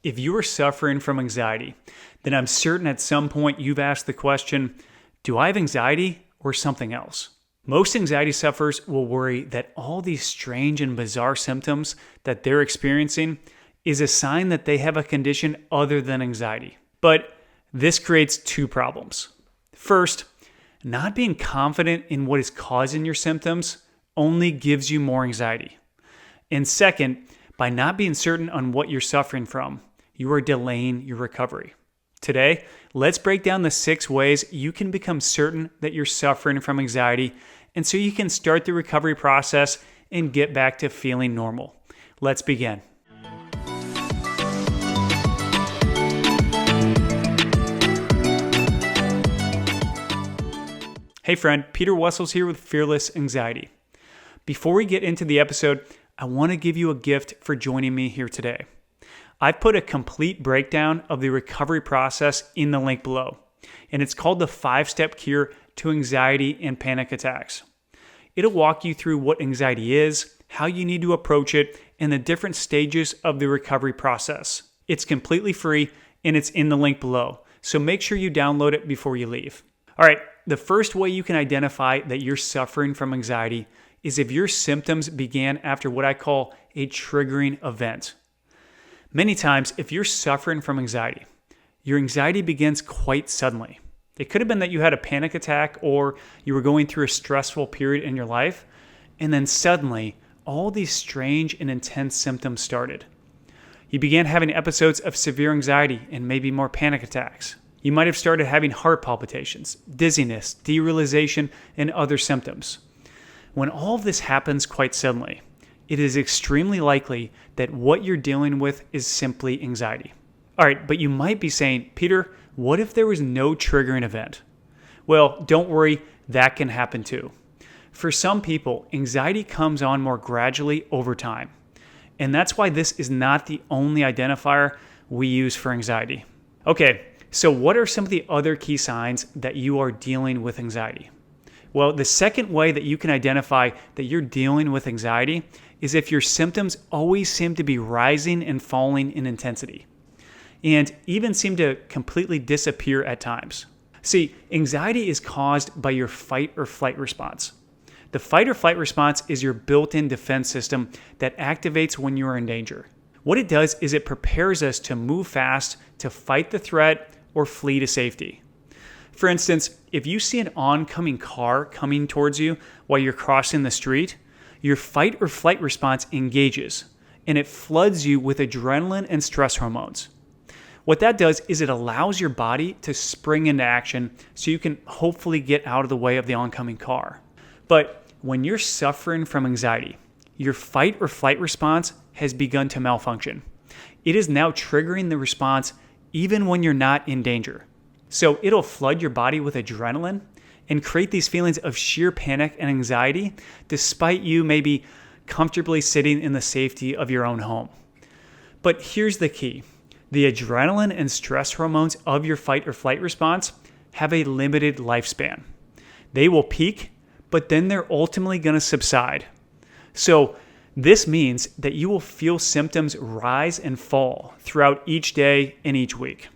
If you are suffering from anxiety, then I'm certain at some point you've asked the question, do I have anxiety or something else? Most anxiety sufferers will worry that all these strange and bizarre symptoms that they're experiencing is a sign that they have a condition other than anxiety. But this creates two problems. First, not being confident in what is causing your symptoms only gives you more anxiety. And second, by not being certain on what you're suffering from, you are delaying your recovery. Today, let's break down the 6 ways you can become certain that you're suffering from anxiety, and so you can start the recovery process and get back to feeling normal. Let's begin. Hey friend, Peter Wessels here with Fearless Anxiety. Before we get into the episode, I want to give you a gift for joining me here today. I've put a complete breakdown of the recovery process in the link below, and it's called the 5-step cure to anxiety and panic attacks. It'll walk you through what anxiety is, how you need to approach it, and the different stages of the recovery process. It's completely free, and it's in the link below, so make sure you download it before you leave. All right, the first way you can identify that you're suffering from anxiety is if your symptoms began after what I call a triggering event. Many times, if you're suffering from anxiety, your anxiety begins quite suddenly. It could have been that you had a panic attack or you were going through a stressful period in your life, and then suddenly, all these strange and intense symptoms started. You began having episodes of severe anxiety and maybe more panic attacks. You might have started having heart palpitations, dizziness, derealization, and other symptoms. When all of this happens quite suddenly, it is extremely likely that what you're dealing with is simply anxiety. All right, but you might be saying, Peter, what if there was no triggering event? Well, don't worry, that can happen too. For some people, anxiety comes on more gradually over time. And that's why this is not the only identifier we use for anxiety. Okay, so what are some of the other key signs that you are dealing with anxiety? Well, the second way that you can identify that you're dealing with anxiety is if your symptoms always seem to be rising and falling in intensity, and even seem to completely disappear at times. See, anxiety is caused by your fight or flight response. The fight or flight response is your built-in defense system that activates when you are in danger. What it does is it prepares us to move fast to fight the threat or flee to safety. For instance, if you see an oncoming car coming towards you while you're crossing the street, your fight or flight response engages, and it floods you with adrenaline and stress hormones. What that does is it allows your body to spring into action so you can hopefully get out of the way of the oncoming car. But when you're suffering from anxiety, your fight or flight response has begun to malfunction. It is now triggering the response even when you're not in danger. So it'll flood your body with adrenaline and create these feelings of sheer panic and anxiety despite you maybe comfortably sitting in the safety of your own home. But here's the key. The adrenaline and stress hormones of your fight or flight response have a limited lifespan. They will peak, but then they're ultimately going to subside. So this means that you will feel symptoms rise and fall throughout each day and each week.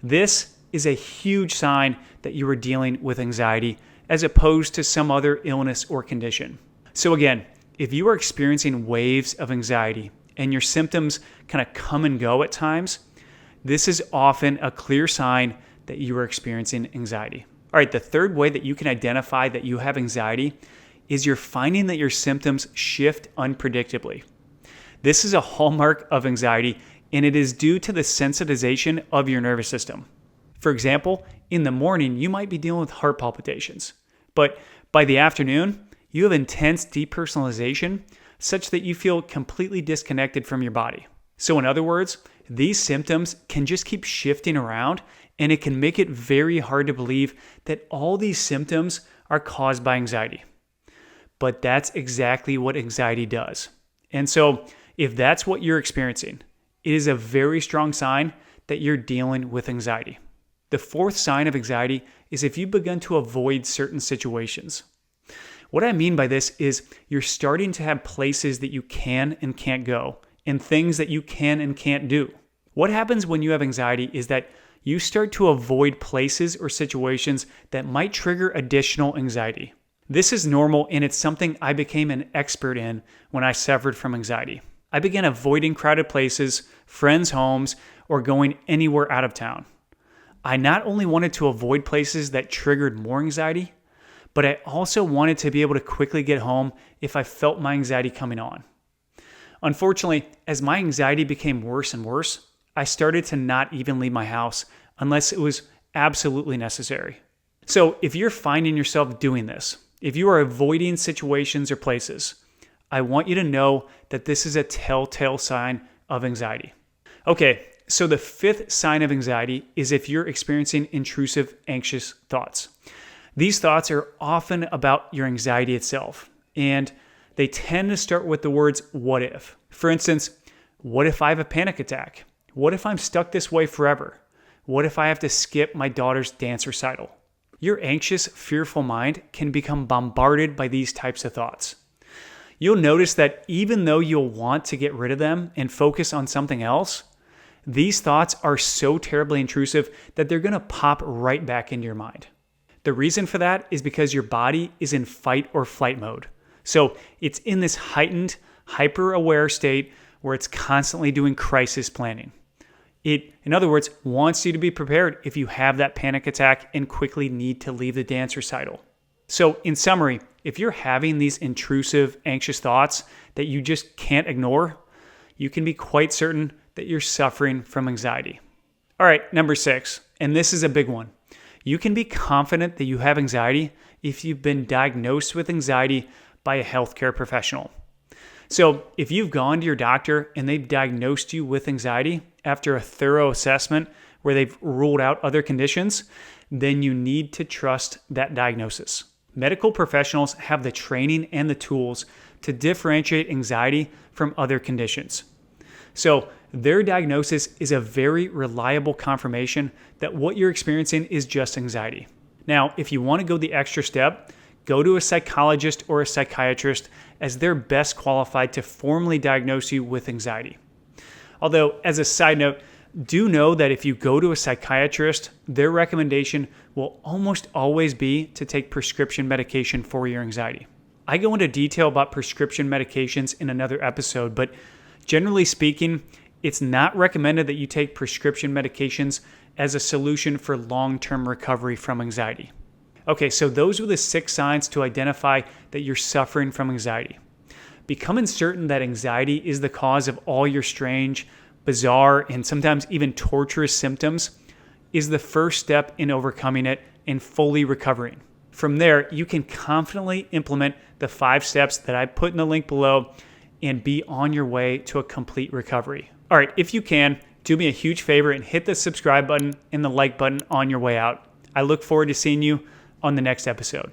This is a huge sign that you are dealing with anxiety as opposed to some other illness or condition. So again, if you are experiencing waves of anxiety and your symptoms kind of come and go at times, this is often a clear sign that you are experiencing anxiety. All right, the third way that you can identify that you have anxiety is you're finding that your symptoms shift unpredictably. This is a hallmark of anxiety, and it is due to the sensitization of your nervous system. For example, in the morning, you might be dealing with heart palpitations, but by the afternoon, you have intense depersonalization such that you feel completely disconnected from your body. So in other words, these symptoms can just keep shifting around, and it can make it very hard to believe that all these symptoms are caused by anxiety. But that's exactly what anxiety does. And so if that's what you're experiencing, it is a very strong sign that you're dealing with anxiety. The fourth sign of anxiety is if you begin to avoid certain situations. What I mean by this is you're starting to have places that you can and can't go and things that you can and can't do. What happens when you have anxiety is that you start to avoid places or situations that might trigger additional anxiety. This is normal, and it's something I became an expert in when I suffered from anxiety. I began avoiding crowded places, friends' homes, or going anywhere out of town. I not only wanted to avoid places that triggered more anxiety, but I also wanted to be able to quickly get home if I felt my anxiety coming on. Unfortunately, as my anxiety became worse and worse, I started to not even leave my house unless it was absolutely necessary. So if you're finding yourself doing this, if you are avoiding situations or places, I want you to know that this is a telltale sign of anxiety. Okay, so the fifth sign of anxiety is if you're experiencing intrusive, anxious thoughts. These thoughts are often about your anxiety itself, and they tend to start with the words, what if? For instance, what if I have a panic attack? What if I'm stuck this way forever? What if I have to skip my daughter's dance recital? Your anxious, fearful mind can become bombarded by these types of thoughts. You'll notice that even though you'll want to get rid of them and focus on something else, these thoughts are so terribly intrusive that they're going to pop right back into your mind. The reason for that is because your body is in fight or flight mode. So it's in this heightened, hyper-aware state where it's constantly doing crisis planning. It, in other words, wants you to be prepared if you have that panic attack and quickly need to leave the dance recital. So in summary, if you're having these intrusive, anxious thoughts that you just can't ignore, you can be quite certain that you're suffering from anxiety. All right, number 6, and this is a big one. You can be confident that you have anxiety if you've been diagnosed with anxiety by a healthcare professional. So if you've gone to your doctor and they've diagnosed you with anxiety after a thorough assessment where they've ruled out other conditions, then you need to trust that diagnosis. Medical professionals have the training and the tools to differentiate anxiety from other conditions. So their diagnosis is a very reliable confirmation that what you're experiencing is just anxiety. Now, if you want to go the extra step, go to a psychologist or a psychiatrist as they're best qualified to formally diagnose you with anxiety. Although, as a side note, do know that if you go to a psychiatrist, their recommendation will almost always be to take prescription medication for your anxiety. I go into detail about prescription medications in another episode, but generally speaking, it's not recommended that you take prescription medications as a solution for long-term recovery from anxiety. Okay, so those are the 6 signs to identify that you're suffering from anxiety. Becoming certain that anxiety is the cause of all your strange, bizarre, and sometimes even torturous symptoms is the first step in overcoming it and fully recovering. From there, you can confidently implement the 5 steps that I put in the link below and be on your way to a complete recovery. All right, if you can, do me a huge favor and hit the subscribe button and the like button on your way out. I look forward to seeing you on the next episode.